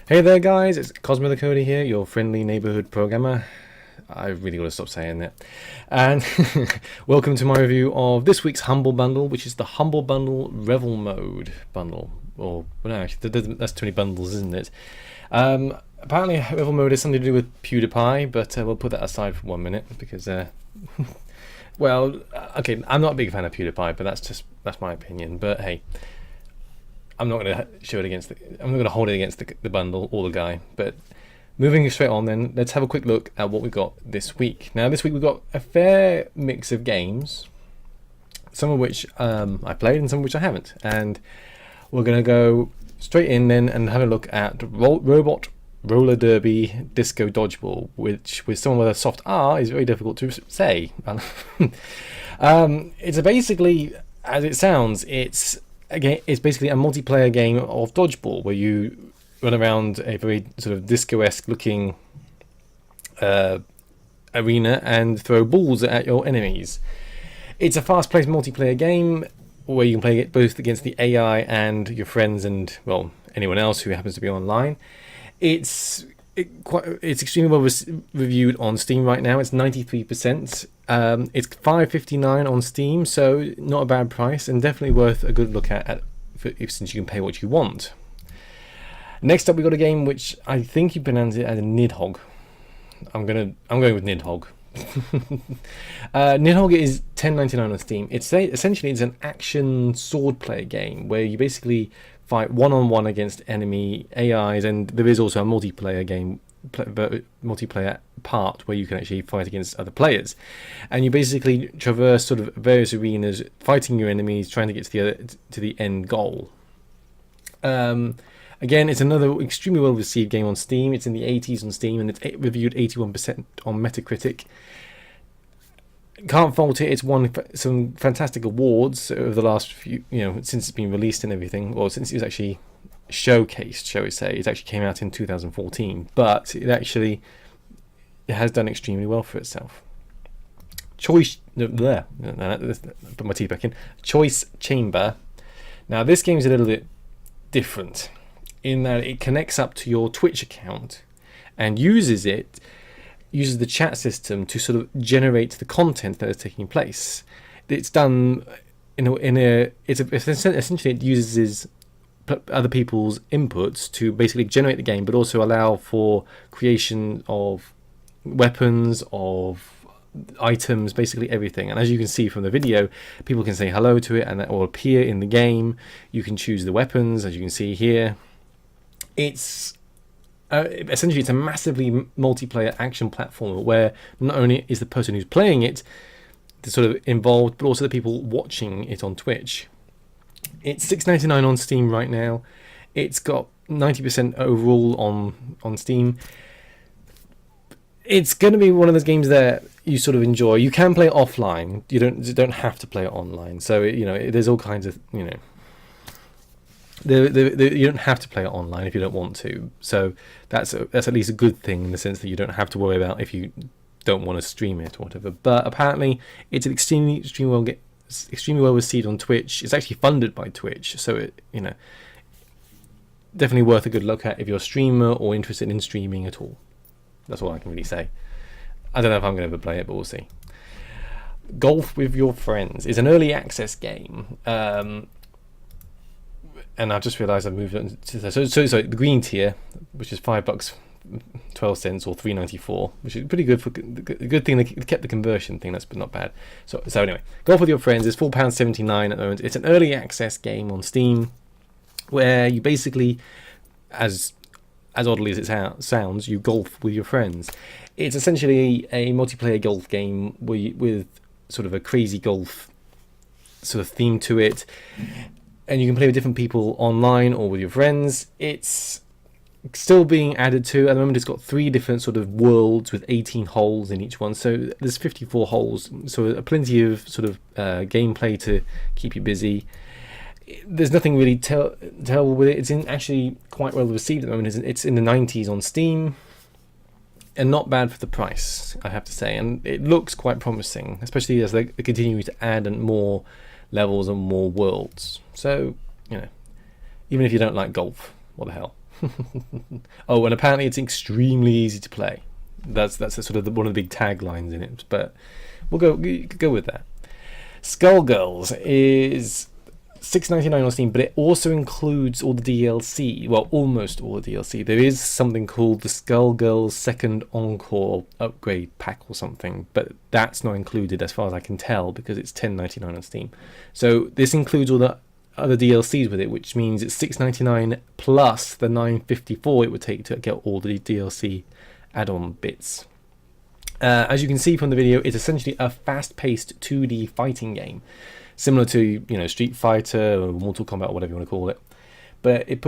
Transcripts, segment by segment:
Hey there guys, it's Cosmo the Cody here, your friendly neighborhood programmer. I really got to stop saying that. And welcome to my review of this week's Humble Bundle, which is the Humble Bundle RevelMode bundle. Or, well, no, actually, that's too many bundles, isn't it? Apparently RevelMode has something to do with PewDiePie, but we'll put that aside for 1 minute because, well, okay, I'm not a big fan of PewDiePie, but that's my opinion. But hey, I'm not going to show it against I'm not going to hold it against the bundle or the guy. But moving straight on, then let's have a quick look at what we got this week. Now, this week we've got a fair mix of games, some of which I played and some of which I haven't. And we're going to go straight in then and have a look at Robot Roller Derby Disco Dodgeball, which with someone with a soft R is very difficult to say. It's basically, as it sounds, it's basically a multiplayer game of dodgeball where you run around a very sort of disco-esque looking arena and throw balls at your enemies. It's a fast-paced multiplayer game where you can play it both against the AI and your friends and, well, anyone else who happens to be online. It's extremely well reviewed on Steam right now. It's 93%. It's $5.59 on Steam, so not a bad price and definitely worth a good look at since you can pay what you want. Next up, we got a game which I think you pronounce it as a Nidhogg. I'm going with Nidhogg. Nidhogg is $10.99 on Steam. Essentially it's an action swordplay game where you basically fight one-on-one against enemy AIs, and there is also a multiplayer part where you can actually fight against other players, and you basically traverse sort of various arenas, fighting your enemies, trying to get to the end goal. Again, it's another extremely well received game on Steam. It's in the 80s on Steam, and it's reviewed 81% on Metacritic. Can't fault it. It's won some fantastic awards over the last few, since it's been released and everything, or since it was actually showcased, shall we say. It actually came out in 2014, but it has done extremely well for itself. Put my teeth back in. Choice Chamber. Now, this game is a little bit different in that it connects up to your Twitch account and uses the chat system to sort of generate the content that is taking place. It's done essentially it uses other people's inputs to basically generate the game, but also allow for creation of weapons, of items, basically everything. And as you can see from the video, people can say hello to it and that will appear in the game. You can choose the weapons, as you can see here. It's essentially it's a massively multiplayer action platformer where not only is the person who's playing it sort of involved, but also the people watching it on Twitch. It's $6.99 on Steam right now. It's got 90% overall on Steam. It's going to be one of those games that you sort of enjoy. You can play it offline. You don't have to play it online. So there's all kinds of you don't have to play it online if you don't want to. So that's at least a good thing in the sense that you don't have to worry about if you don't want to stream it or whatever. But apparently, it's an extremely well received on Twitch. It's actually funded by Twitch, so it definitely worth a good look at if you're a streamer or interested in streaming at all. That's all I can really say. I don't know if I'm going to ever play it, but we'll see. Golf with Your Friends is an early access game, and I've just realised I've moved on to the green tier, which is $5.12 or $3.94, which is pretty good for a good thing. They kept the conversion thing. That's not bad. So anyway, Golf with Your Friends is £4.79 at the moment. It's an early access game on Steam, where you basically, as oddly as it sounds, you golf with your friends. It's essentially a multiplayer golf game with sort of a crazy golf sort of theme to it, and you can play with different people online or with your friends. It's still being added to. At the moment, it's got 3 different sort of worlds with 18 holes in each one, so there's 54 holes, so plenty of sort of gameplay to keep you busy. There's nothing really terrible with it. It's actually quite well received at the moment. It's in the 90s on Steam, and not bad for the price, I have to say. And it looks quite promising, especially as they continue to add more levels and more worlds. So, even if you don't like golf, what the hell. Oh, and apparently it's extremely easy to play. That's sort of one of the big taglines in it, but we'll go with that. Skullgirls is $6.99 on Steam, but it also includes all the DLC. Well, almost all the DLC. There is something called the Skullgirls Second Encore upgrade pack or something, but that's not included as far as I can tell because it's $10.99 on Steam. So this includes all the other DLCs with it, which means it's $6.99 plus the $9.54 it would take to get all the DLC add-on bits. As you can see from the video, it's essentially a fast-paced 2D fighting game, similar to Street Fighter or Mortal Kombat or whatever you want to call it. But it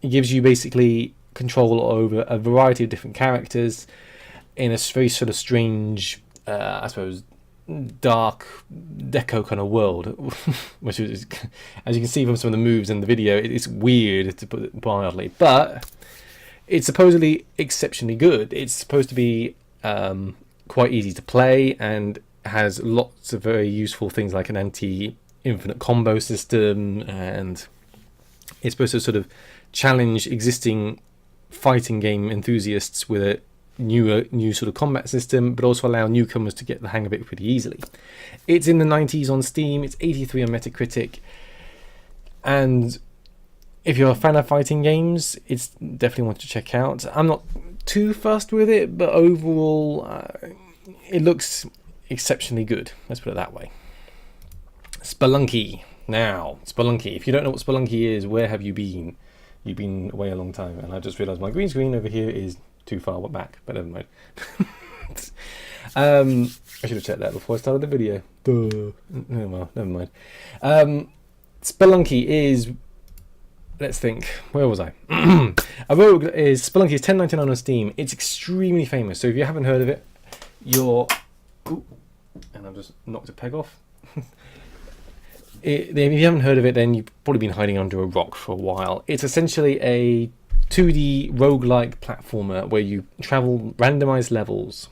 gives you basically control over a variety of different characters in a very sort of strange, I suppose, dark deco kind of world, which is, as you can see from some of the moves in the video, it's weird to put it mildly, but it's supposedly exceptionally good. It's supposed to be quite easy to play and has lots of very useful things like an anti-infinite combo system, and it's supposed to sort of challenge existing fighting game enthusiasts with a new sort of combat system, but also allow newcomers to get the hang of it pretty easily. It's in the 90s on Steam, it's 83 on Metacritic, and if you're a fan of fighting games, it's definitely one to check out. I'm not too fussed with it, but overall it looks exceptionally good, let's put it that way. Spelunky. Now, Spelunky, if you don't know what Spelunky is, where have you been? You've been away a long time, and I just realised my green screen over here is too far back, but never mind. I should have checked that before I started the video. Duh. Oh, well, never mind. Spelunky is, let's think, where was I? Spelunky is $10.99 on Steam. It's extremely famous, so if you haven't heard of it, and I've just knocked a peg off. If you haven't heard of it, then you've probably been hiding under a rock for a while. It's essentially a 2D roguelike platformer where you travel randomized levels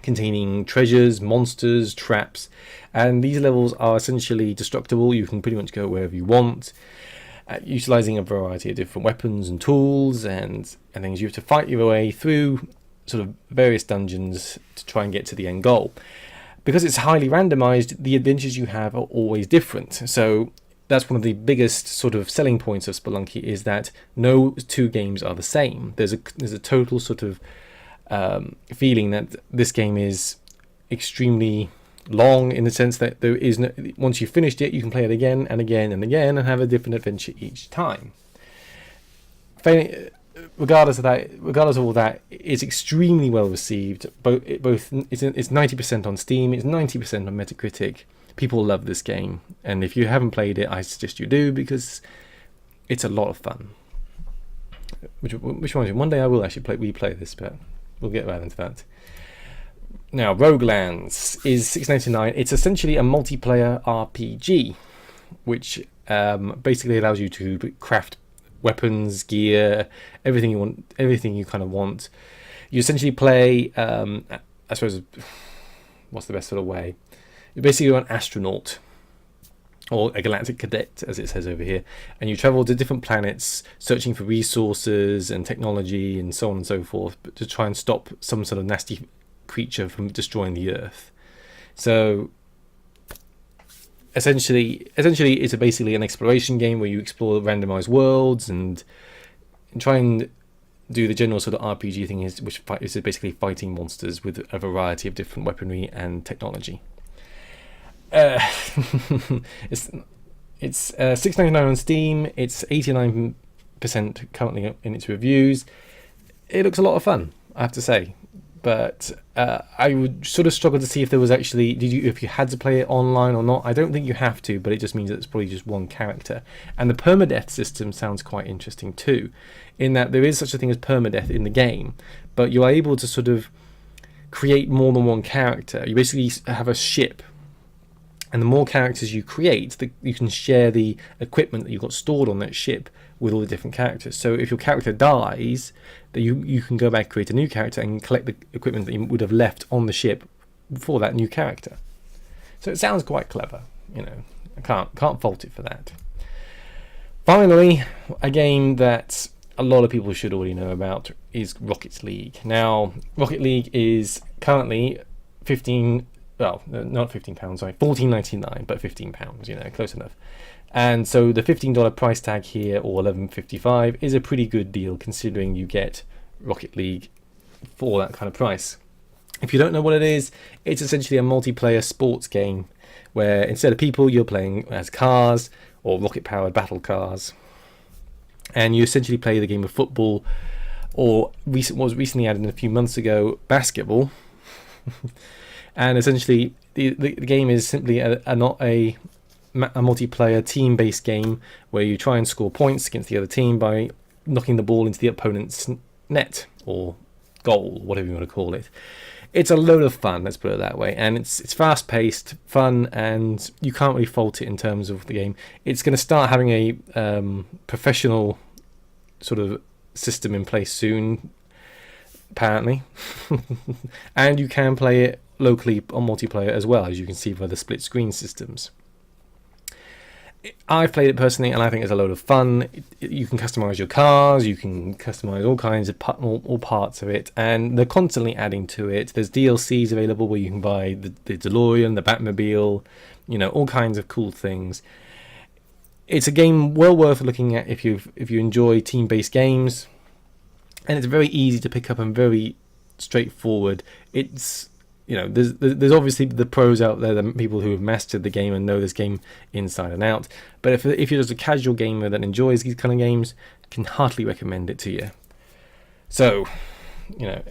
containing treasures, monsters, traps, and these levels are essentially destructible. You can pretty much go wherever you want, utilizing a variety of different weapons and tools and things. You have to fight your way through sort of various dungeons to try and get to the end goal. Because it's highly randomized, the adventures you have are always different. So that's one of the biggest sort of selling points of Spelunky, is that no two games are the same. There's a total sort of feeling that this game is extremely long, in the sense that there is no, once you've finished it, you can play it again and again and again and have a different adventure each time. Regardless of all that, it's extremely well received. It's 90% on Steam, it's 90% on Metacritic. People love this game, and if you haven't played it, I suggest you do, because it's a lot of fun. Which reminds me, one day I will actually replay this, but we'll get right into that. Now, Roguelands is $6.99. It's essentially a multiplayer RPG, which basically allows you to craft weapons, gear, everything you want, everything you kind of want. You essentially play, I suppose, what's the best sort of way? You're basically an astronaut, or a galactic cadet, as it says over here, and you travel to different planets, searching for resources and technology and so on and so forth, but to try and stop some sort of nasty creature from destroying the Earth. So essentially it's basically an exploration game where you explore randomized worlds and try and do the general sort of RPG thing, which is basically fighting monsters with a variety of different weaponry and technology. It's $6.99 on Steam. It's 89% currently in its reviews. It looks a lot of fun, I have to say. But I would sort of struggle to see if there was actually, if you had to play it online or not. I don't think you have to, but it just means that it's probably just one character. And the permadeath system sounds quite interesting too, in that there is such a thing as permadeath in the game, but you are able to sort of create more than one character. You basically have a ship, and the more characters you create, you can share the equipment that you've got stored on that ship with all the different characters. So if your character dies, that you can go back, create a new character, and collect the equipment that you would have left on the ship for that new character. So it sounds quite clever, I can't fault it for that. Finally, a game that a lot of people should already know about is Rocket League. Now, Rocket League is currently 15, well, not £15, sorry, 14.99, but £15, you know, close enough. And so the $15 price tag here, or $11.55, is a pretty good deal considering you get Rocket League for that kind of price. If you don't know what it is, it's essentially a multiplayer sports game where instead of people, you're playing as cars or rocket-powered battle cars. And you essentially play the game of football, or was recently added a few months ago, basketball. And essentially, the game is simply not a multiplayer team-based game where you try and score points against the other team by knocking the ball into the opponent's net or goal, whatever you want to call it. It's a load of fun, let's put it that way, and it's fast-paced, fun, and you can't really fault it in terms of the game. It's going to start having a professional sort of system in place soon, apparently, and you can play it locally on multiplayer as well, as you can see by the split screen systems. I've played it personally, and I think it's a load of fun. You can customize your cars, you can customize all kinds of all parts of it, and they're constantly adding to it. There's DLCs available where you can buy the DeLorean, the Batmobile, you know, all kinds of cool things. It's a game well worth looking at if you enjoy team-based games, and it's very easy to pick up and very straightforward. It's, you know, there's obviously the pros out there, the people who have mastered the game and know this game inside and out. But if you're just a casual gamer that enjoys these kind of games, I can heartily recommend it to you. So, you know,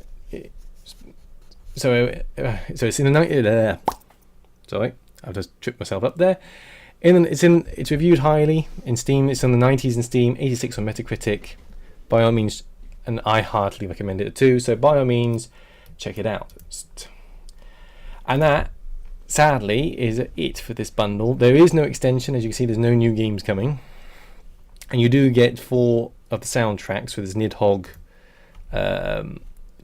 so it's in the sorry, I've just tripped myself up there. It's reviewed highly in Steam. It's on the 90s in Steam, 86 on Metacritic. By all means, and I heartily recommend it too. So by all means, check it out. And that, sadly, is it for this bundle. There is no extension. As you can see, there's no new games coming. And you do get 4 of the soundtracks, so there's Nidhogg,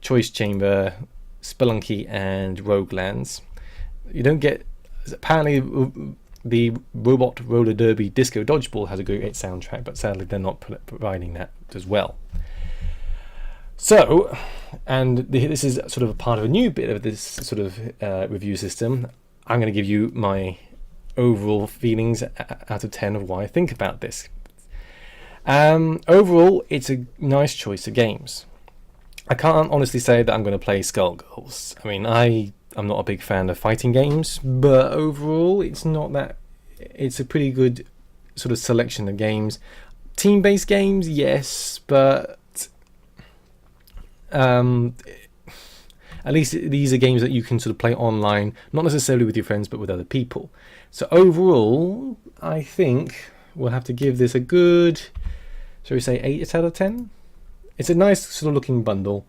Choice Chamber, Spelunky, and Roguelands. You don't get... Apparently, the Robot Roller Derby Disco Dodgeball has a great soundtrack, but sadly they're not providing that as well. So, and this is sort of a part of a new bit of this sort of review system. I'm going to give you my overall feelings out of 10 of why I think about this. Overall, it's a nice choice of games. I can't honestly say that I'm going to play Skullgirls. I mean, I'm not a big fan of fighting games, but overall, it's not that. It's a pretty good sort of selection of games. Team-based games, yes, but at least these are games that you can sort of play online, not necessarily with your friends, but with other people. So overall, I think we'll have to give this a good, shall we say, 8 out of 10? It's a nice sort of looking bundle,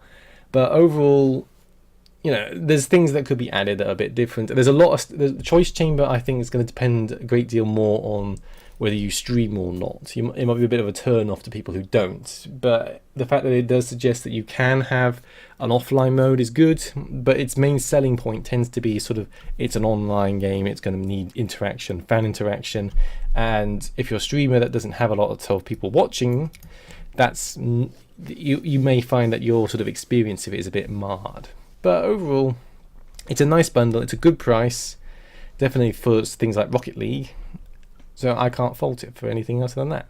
but overall, you know, there's things that could be added that are a bit different. There's a lot of the Choice Chamber. I think is going to depend a great deal more on whether you stream or not. It might be a bit of a turn off to people who don't, but the fact that it does suggest that you can have an offline mode is good, but its main selling point tends to be sort of it's an online game, it's going to need interaction, fan interaction, and if you're a streamer that doesn't have a lot of people watching, that's you may find that your sort of experience of it is a bit marred. But overall, it's a nice bundle, it's a good price, definitely for things like Rocket League, so I can't fault it for anything else than that.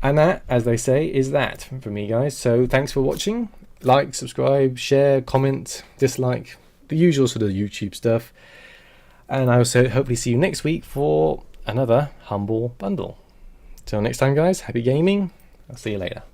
And that, as they say, is that for me, guys. So thanks for watching. Like, subscribe, share, comment, dislike, the usual sort of YouTube stuff. And I will hopefully see you next week for another humble bundle. Till next time, guys, happy gaming. I'll see you later.